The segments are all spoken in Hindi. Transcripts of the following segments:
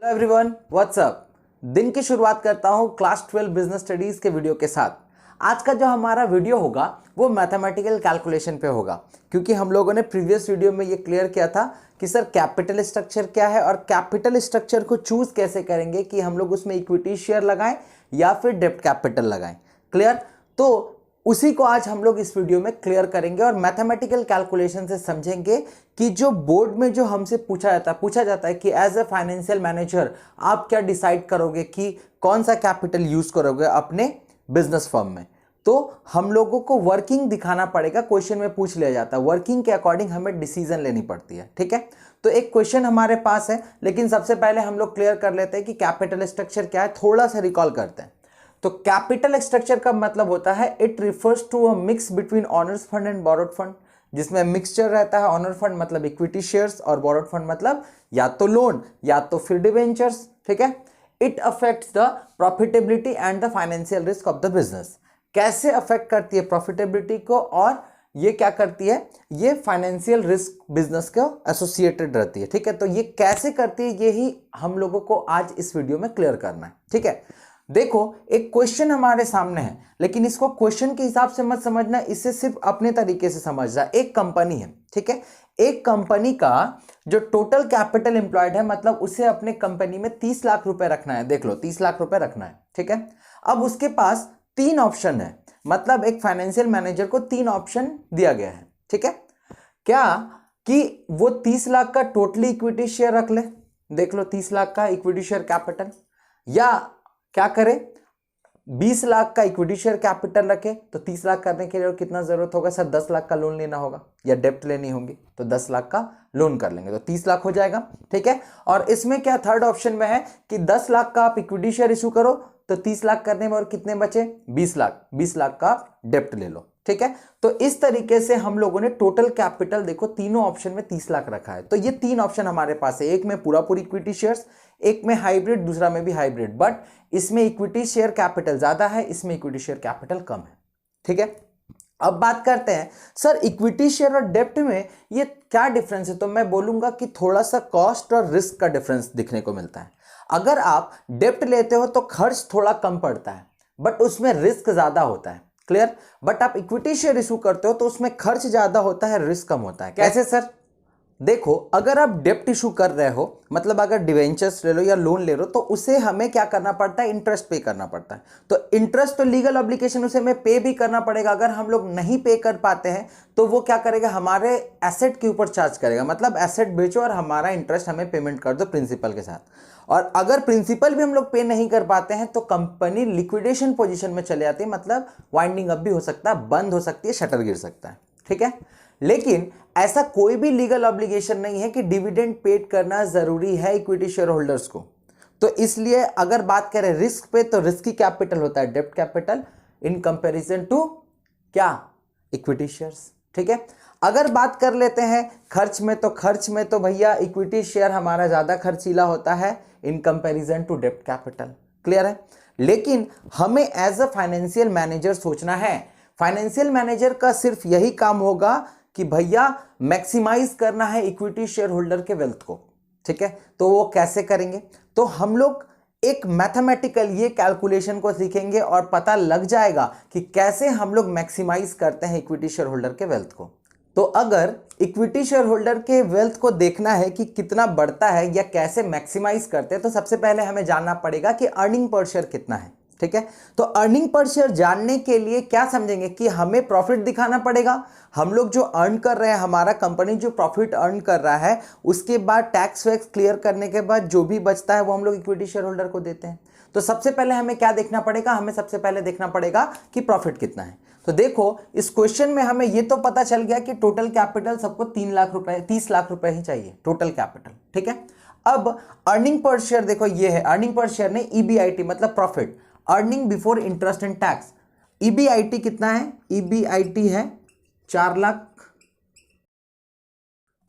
Hello everyone, what's up. दिन की शुरुआत करता हूं क्लास 12 बिजनेस स्टडीज के वीडियो के साथ। आज का जो हमारा वीडियो होगा वो मैथमेटिकल कैलकुलेशन पे होगा, क्योंकि हम लोगों ने प्रीवियस वीडियो में ये क्लियर किया था कि सर कैपिटल स्ट्रक्चर क्या है और कैपिटल स्ट्रक्चर को चूज कैसे करेंगे कि हम लोग उसमें इक्विटी शेयर लगाएं या फिर डेब्ट कैपिटल लगाएं। क्लियर? तो उसी को आज हम लोग इस वीडियो में क्लियर करेंगे और मैथमेटिकल कैलकुलेशन से समझेंगे कि जो बोर्ड में जो हमसे पूछा जाता है कि एज ए फाइनेंशियल मैनेजर आप क्या डिसाइड करोगे कि कौन सा कैपिटल यूज करोगे अपने बिजनेस फर्म में। तो हम लोगों को वर्किंग दिखाना पड़ेगा, क्वेश्चन में पूछ लिया जाता है, वर्किंग के अकॉर्डिंग हमें डिसीजन लेनी पड़ती है। ठीक है, तो एक क्वेश्चन हमारे पास है, लेकिन सबसे पहले हम लोग क्लियर कर लेते हैं कि कैपिटल स्ट्रक्चर क्या है, थोड़ा सा रिकॉल करते हैं। तो कैपिटल स्ट्रक्चर का मतलब होता है it refers to a mix between owners fund and borrowed fund, जिसमें मिक्सचर रहता है। ऑनर फंड मतलब इक्विटी शेयर्स और बोरोड फंड मतलब या तो लोन या तो फिर डिवेंचर्स। ठीक है, it affects the profitability and the financial risk of the business. कैसे अफेक्ट करती है प्रॉफिटेबिलिटी को, और ये क्या करती है, ये फाइनेंशियल रिस्क बिजनेस को एसोसिएटेड रहती है। ठीक है, तो ये कैसे करती है यही हम लोगों को आज इस वीडियो में क्लियर करना है। ठीक है, देखो एक क्वेश्चन हमारे सामने है, लेकिन इसको क्वेश्चन के हिसाब से मत समझना, इसे सिर्फ अपने तरीके से समझना। एक कंपनी है, ठीक है, एक कंपनी का जो टोटल कैपिटल एम्प्लॉयड है, मतलब उसे अपने कंपनी में 30 लाख रुपए रखना है। देख लो, 30 लाख रुपए रखना है। ठीक है, अब उसके पास 3 ऑप्शन है, मतलब एक फाइनेंशियल मैनेजर को 3 ऑप्शन दिया गया है। ठीक है, क्या कि वो 30 लाख का टोटली इक्विटी शेयर रख ले, देख लो 30 लाख का इक्विटी शेयर कैपिटल, या क्या करे 20 लाख का इक्विटी शेयर कैपिटल रखे। तो 30 लाख करने के लिए कितना जरूरत होगा सर, 10 लाख का लोन लेना होगा या डेप्ट लेनी होगी, तो 10 लाख का लोन कर लेंगे तो 30 लाख हो जाएगा। ठीक है, और इसमें क्या थर्ड ऑप्शन में है कि 10 लाख का आप इक्विटी शेयर इशू करो, तो 30 लाख करने में और कितने बचे 20 लाख, 20 लाख का आप डेप्ट ले लो। ठीक है, तो इस तरीके से हम लोगों ने टोटल कैपिटल देखो तीनों ऑप्शन में 30 लाख रखा है। तो ये 3 ऑप्शन हमारे पास है, एक में पूरा पूरी इक्विटी शेयर्स, एक में हाइब्रिड, दूसरा में भी हाइब्रिड, बट इसमें इक्विटी शेयर कैपिटल ज्यादा है, इसमें इक्विटी शेयर कैपिटल कम है। ठीक है, अब बात करते हैं सर इक्विटी शेयर और डेप्ट में ये क्या डिफरेंस है। तो मैं बोलूंगा कि थोड़ा सा कॉस्ट और रिस्क का डिफरेंस दिखने को मिलता है। अगर आप डेप्ट लेते हो तो खर्च थोड़ा कम पड़ता है, बट उसमें रिस्क ज्यादा होता है। क्लियर? बट आप इक्विटी शेयर इशू करते हो तो उसमें खर्च ज्यादा होता है, रिस्क कम होता है। कैसे सर? देखो, अगर आप डेप्ट इशू कर रहे हो, मतलब अगर डिवेंचर्स ले लो या लोन ले लो, तो उसे हमें क्या करना पड़ता है, इंटरेस्ट पे करना पड़ता है। तो इंटरेस्ट तो लीगल ऑब्लिगेशन, उसे हमें पे भी करना पड़ेगा। अगर हम लोग नहीं पे कर पाते हैं तो वो क्या करेगा, हमारे एसेट के ऊपर चार्ज करेगा, मतलब एसेट बेचो और हमारा इंटरेस्ट हमें पेमेंट कर दो प्रिंसिपल के साथ। और अगर प्रिंसिपल भी हम लोग पे नहीं कर पाते हैं तो कंपनी लिक्विडेशन पोजीशन में चले जाती है, मतलब वाइंडिंग अप भी हो सकता है, बंद हो सकती है, शटर गिर सकता है। ठीक है, लेकिन ऐसा कोई भी लीगल ऑब्लिगेशन नहीं है कि डिविडेंड पेड करना जरूरी है इक्विटी शेयर होल्डर्स को। तो इसलिए अगर बात करें रिस्क पे, तो रिस्की कैपिटल होता है डेब्ट कैपिटल इन कंपैरिजन टू क्या, इक्विटी शेयर्स। ठीक है, अगर बात कर लेते हैं खर्च में, तो भैया इक्विटी शेयर हमारा ज्यादा खर्चीला होता है इन कंपैरिजन टू डेब्ट कैपिटल। क्लियर है? लेकिन हमें एज अ फाइनेंशियल मैनेजर सोचना है, फाइनेंशियल मैनेजर का सिर्फ यही काम होगा कि भैया मैक्सिमाइज करना है इक्विटी शेयर होल्डर के वेल्थ को। ठीक है, तो वो कैसे करेंगे, तो हम लोग एक मैथमेटिकल ये कैलकुलेशन को सीखेंगे और पता लग जाएगा कि कैसे हम लोग मैक्सिमाइज करते हैं इक्विटी शेयर होल्डर के वेल्थ को। तो अगर इक्विटी शेयर होल्डर के वेल्थ को देखना है कि कितना बढ़ता है या कैसे मैक्सिमाइज करते हैं, तो सबसे पहले हमें जानना पड़ेगा कि अर्निंग पर शेयर कितना है। ठीक है, तो अर्निंग पर शेयर जानने के लिए क्या समझेंगे कि हमें प्रॉफिट दिखाना पड़ेगा। हम लोग जो अर्न कर रहे हैं, हमारा कंपनी जो प्रॉफिट अर्न कर रहा है, उसके बाद टैक्स वैक्स क्लियर करने के बाद जो भी बचता है वो हम लोग इक्विटी शेयर होल्डर को देते हैं। तो सबसे पहले हमें क्या देखना पड़ेगा, हमें सबसे पहले देखना पड़ेगा कि प्रॉफिट कितना है। तो देखो इस क्वेश्चन में हमें ये तो पता चल गया कि टोटल कैपिटल सबको 3 लाख रुपए, 30 लाख रुपए ही चाहिए टोटल कैपिटल। ठीक है, अब अर्निंग पर शेयर देखो, ये है अर्निंग पर शेयर नहीं, ईबीआईटी मतलब profit, earning before interest and tax. EBIT कितना है, ईबीआईटी है 4 लाख,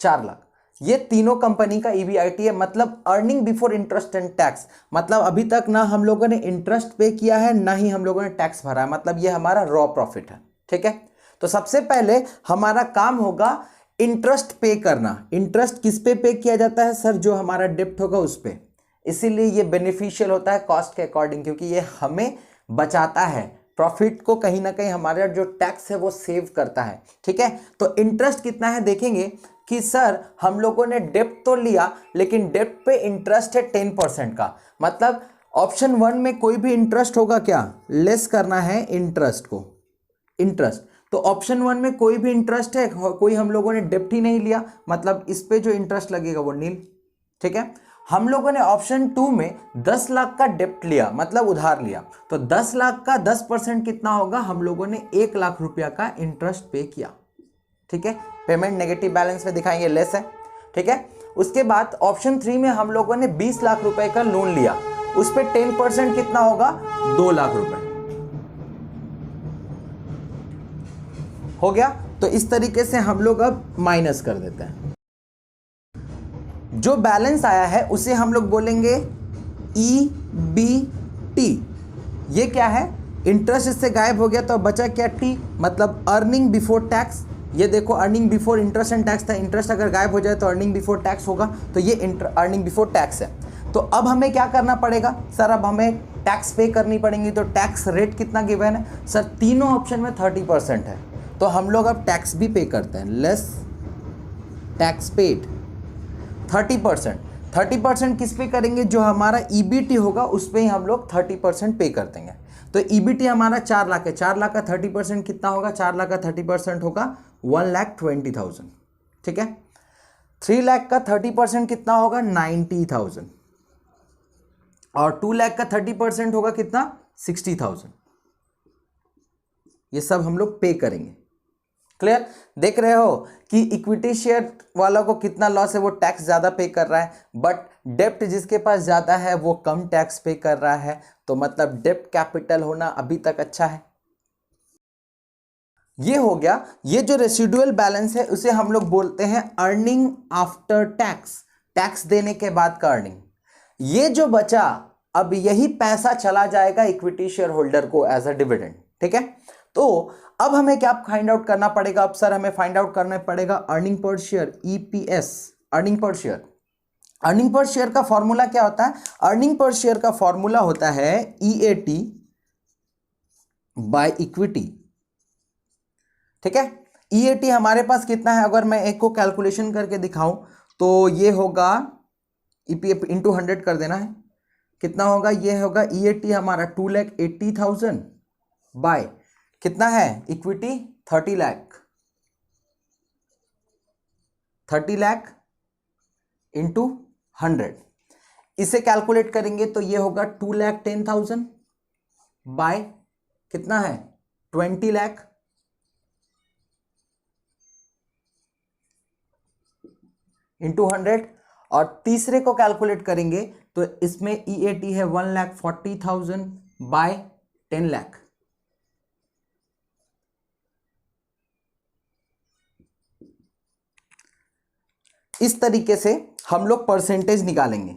4 लाख। ये तीनों कंपनी का ईबीआईटी है, मतलब earning before interest and tax, मतलब अभी तक ना हम लोगों ने इंटरेस्ट पे किया है ना ही हम लोगों ने टैक्स भरा है, मतलब ये हमारा रॉ प्रॉफिट है। ठीक है, तो सबसे पहले हमारा काम होगा इंटरेस्ट पे करना। इंटरेस्ट किस पे किया जाता है सर, जो हमारा डेप्ट होगा उस पे। इसीलिए ये बेनिफिशियल होता है कॉस्ट के अकॉर्डिंग, क्योंकि ये हमें बचाता है, प्रॉफिट को कहीं ना कहीं हमारा जो टैक्स है वो सेव करता है। ठीक है, तो इंटरेस्ट कितना है देखेंगे कि सर हम लोगों ने डेप्ट तो लिया, लेकिन डेप्ट पे इंटरेस्ट है 10% का, मतलब ऑप्शन 1 में कोई भी इंटरेस्ट होगा क्या, लेस करना है इंटरेस्ट को, इंटरेस्ट। तो ऑप्शन 1 में कोई भी इंटरेस्ट है, कोई हम लोगों ने डेप्ट ही नहीं लिया, मतलब इस पे जो इंटरेस्ट लगेगा वो नील। ठीक है, हम लोगों ने ऑप्शन 2 में 10 लाख का डेप्ट लिया, मतलब उधार लिया, तो 10 लाख का 10% कितना होगा, हम लोगों ने 1 लाख रुपया का इंटरेस्ट पे किया। ठीक है, पेमेंट नेगेटिव बैलेंस में दिखाएंगे लेस है। ठीक है, उसके बाद ऑप्शन 3 में हम लोगों ने 20 लाख रुपए का लोन लिया, उस पे 10% कितना होगा, 2 लाख रुपए हो गया। तो इस तरीके से हम लोग अब माइनस कर देते हैं, जो बैलेंस आया है उसे हम लोग बोलेंगे EBT। ये क्या है, इंटरेस्ट इससे गायब हो गया तो बचा क्या, टी, मतलब अर्निंग बिफोर टैक्स। ये देखो earning before interest and tax था, इंटरेस्ट अगर गायब हो जाए तो अर्निंग बिफोर टैक्स होगा, तो ये अर्निंग बिफोर टैक्स है। तो अब हमें क्या करना पड़ेगा सर, अब हमें टैक्स पे करनी पड़ेगी, तो टैक्स रेट कितना गिवन है सर, तीनों ऑप्शन में 30% है, तो हम लोग अब टैक्स भी पे करते हैं, लेस टैक्स पेड 30%। 30% किस पे करेंगे, जो हमारा EBT होगा उस पे ही हम लोग 30% पे कर देंगे। तो EBT हमारा 4 लाख है, 4 लाख का 30% कितना होगा, 4 लाख का 30% होगा 1,20,000। ठीक है, 3 लाख का 30% कितना होगा, 90,000, और 2 लाख का 30% होगा कितना, 60,000। ये सब हम लोग पे करेंगे। क्लियर, देख रहे हो कि इक्विटी शेयर वाला को कितना लॉस है, वो टैक्स ज्यादा पे कर रहा है, बट डेप्ट जिसके पास ज्यादा है वो कम टैक्स पे कर रहा है, तो मतलब डेप्ट कैपिटल होना अभी तक अच्छा है। ये हो गया, ये जो रेसिडुअल बैलेंस है उसे हम लोग बोलते हैं अर्निंग आफ्टर टैक्स, टैक्स देने के बाद का अर्निंग। ये जो बचा अब यही पैसा चला जाएगा इक्विटी शेयर होल्डर को एज अ डिविडेंड। ठीक है, तो अब हमें क्या फाइंड आउट करना पड़ेगा, अब सर हमें फाइंड आउट करना पड़ेगा earning per share, EPS, earning per share. Earning per share का फॉर्मूला क्या होता है, अर्निंग पर शेयर का फॉर्मूला होता है EAT बाय इक्विटी। ठीक है, EAT हमारे पास कितना है, अगर मैं एक को कैलकुलेशन करके दिखाऊं तो ये होगा EPF इंटू 100 कर देना है, कितना होगा, ये होगा EAT हमारा 2,80,000 बाय कितना है इक्विटी 30 लाख, 30 लाख इंटू 100, इसे कैलकुलेट करेंगे तो ये होगा 2,10,000 बाय कितना है 20 लाख इंटू 100, और तीसरे को कैलकुलेट करेंगे तो इसमें EAT है 1,40,000 बाय 10 लाख। इस तरीके से हम लोग परसेंटेज निकालेंगे।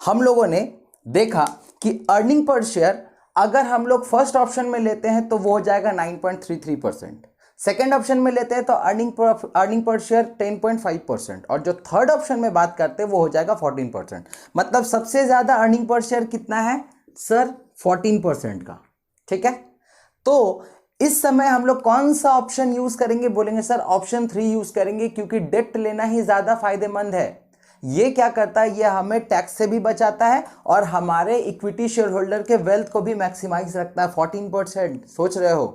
हम लोगों ने देखा कि अर्निंग पर शेयर अगर हम लोग फर्स्ट ऑप्शन में लेते हैं तो वो हो जाएगा 9.33%, सेकेंड ऑप्शन में लेते हैं तो अर्निंग पर शेयर 10.5%, और जो थर्ड ऑप्शन में बात करते हैं वो हो जाएगा 14%। मतलब सबसे ज्यादा अर्निंग पर शेयर कितना है सर, 14% का। ठीक है, तो इस समय हम लोग कौन सा ऑप्शन यूज करेंगे, बोलेंगे सर ऑप्शन 3 यूज करेंगे, क्योंकि डेप्ट लेना ही ज्यादा फायदेमंद है। ये क्या करता है, ये हमें टैक्स से भी बचाता है और हमारे इक्विटी शेयर होल्डर के वेल्थ को भी मैक्सिमाइज रखता है। 14%, सोच रहे हो,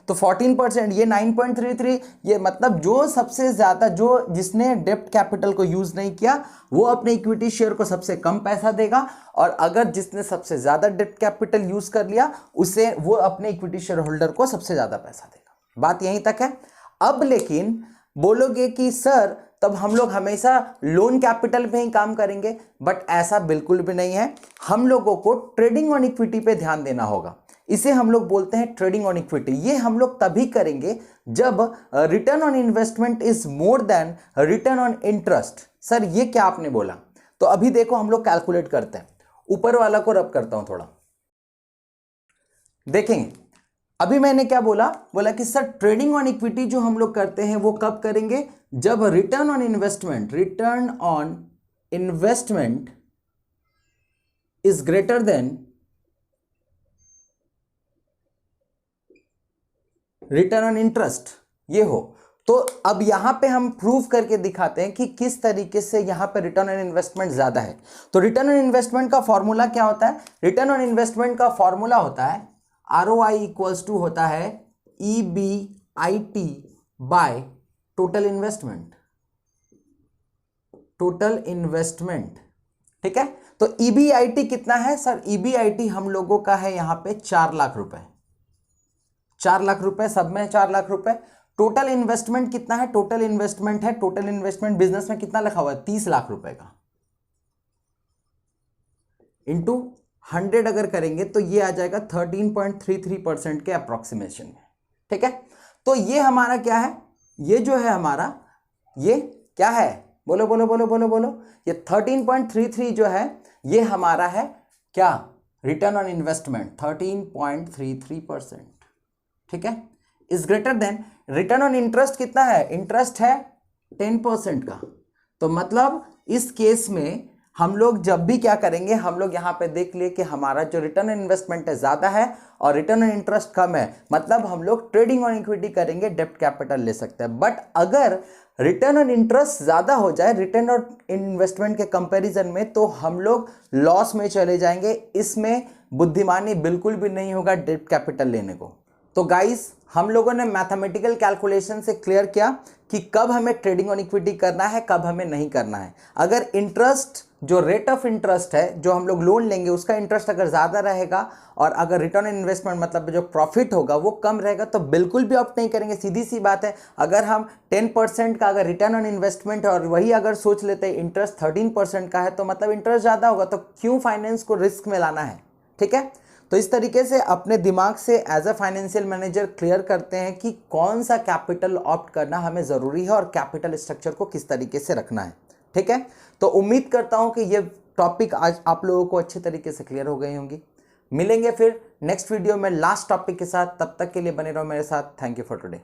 तो 14%, ये 9.33, ये मतलब जो सबसे ज्यादा, जो जिसने डेप्ट कैपिटल को यूज नहीं किया वो अपने इक्विटी शेयर को सबसे कम पैसा देगा, और अगर जिसने सबसे ज्यादा डेप्ट कैपिटल यूज कर लिया उसे वो अपने इक्विटी शेयर होल्डर को सबसे ज्यादा पैसा देगा। बात यहीं तक है। अब लेकिन बोलोगे कि सर तब हम लोग हमेशा लोन कैपिटल पे ही काम करेंगे, बट ऐसा बिल्कुल भी नहीं है। हम लोगों को ट्रेडिंग ऑन इक्विटी पे ध्यान देना होगा, इसे हम लोग बोलते हैं ट्रेडिंग ऑन इक्विटी। ये हम लोग तभी करेंगे जब return on investment is more than return on interest. Sir ये क्या आपने बोला, तो अभी देखो हम लोग कैलकुलेट करते हैं, ऊपर वाला को रब करता हूं थोड़ा, देखेंगे अभी मैंने क्या बोला, बोला कि सर ट्रेडिंग ऑन इक्विटी जो हम लोग करते हैं वो कब करेंगे, जब return on investment, return on investment is greater than return on interest, ये हो, तो अब यहां पे हम प्रूव करके दिखाते हैं कि किस तरीके से यहां पे रिटर्न ऑन इन्वेस्टमेंट ज्यादा है। तो रिटर्न ऑन इन्वेस्टमेंट का फॉर्मूला क्या होता है? रिटर्न ऑन इन्वेस्टमेंट का फॉर्मूला होता है ROI इक्वल्स टू होता है EBIT by total investment, total investment, ठीक है। तो EBIT कितना है सर? EBIT हम लोगों का है यहां पे 4 लाख रुपए, 4 लाख रुपए, सब में 4 लाख रुपए। टोटल इन्वेस्टमेंट कितना है? टोटल इन्वेस्टमेंट है, टोटल इन्वेस्टमेंट बिजनेस में कितना लिखा हुआ है? 30 लाख रुपए का, इंटू 100 अगर करेंगे तो ये आ जाएगा 13.33% के अप्रोक्सीमेशन में, ठीक है। तो ये हमारा क्या है? ये जो है हमारा, ये क्या है? बोलो बोलो बोलो बोलो बोलो। ये 13.33 जो है ये हमारा है क्या? रिटर्न ऑन इन्वेस्टमेंट 13.33%, ठीक है। Is greater than return on interest कितना है? इंटरेस्ट है 10% का। तो मतलब इस केस में हम लोग जब भी क्या करेंगे, हम लोग यहां पे देख लिए कि हमारा जो रिटर्न ऑन इन्वेस्टमेंट है ज्यादा है और रिटर्न ऑन इंटरेस्ट कम है, मतलब हम लोग ट्रेडिंग ऑन इक्विटी करेंगे, डेब्ट कैपिटल ले सकते हैं। बट अगर रिटर्न ऑन इंटरेस्ट ज्यादा हो जाए रिटर्न ऑन इन्वेस्टमेंट के कंपैरिजन में, तो हम लोग लॉस में चले जाएंगे। इसमें बुद्धिमानी बिल्कुल भी नहीं होगा डेब्ट कैपिटल लेने को। तो गाइस, हम लोगों ने मैथमेटिकल कैलकुलेशन से क्लियर किया कि कब हमें ट्रेडिंग ऑन इक्विटी करना है, कब हमें नहीं करना है। अगर इंटरेस्ट, जो रेट ऑफ इंटरेस्ट है जो हम लोग लोन लेंगे उसका इंटरेस्ट अगर ज़्यादा रहेगा और अगर रिटर्न ऑन इन्वेस्टमेंट मतलब जो प्रॉफिट होगा वो कम रहेगा, तो बिल्कुल भी ऑप्ट नहीं करेंगे। सीधी सी बात है, अगर हम 10% का अगर रिटर्न ऑन इन्वेस्टमेंट है और वही अगर सोच लेते हैं इंटरेस्ट 13% का है, तो मतलब इंटरेस्ट ज़्यादा होगा, तो क्यों फाइनेंस को रिस्क में लाना है, ठीक है। तो इस तरीके से अपने दिमाग से as a financial manager clear करते हैं कि कौन सा कैपिटल ऑप्ट करना हमें ज़रूरी है और कैपिटल स्ट्रक्चर को किस तरीके से रखना है, ठीक है। तो उम्मीद करता हूं कि ये टॉपिक आज आप लोगों को अच्छे तरीके से क्लियर हो गई होंगी। मिलेंगे फिर नेक्स्ट वीडियो में लास्ट टॉपिक के साथ, तब तक के लिए बने रहो मेरे साथ। Thank you for today.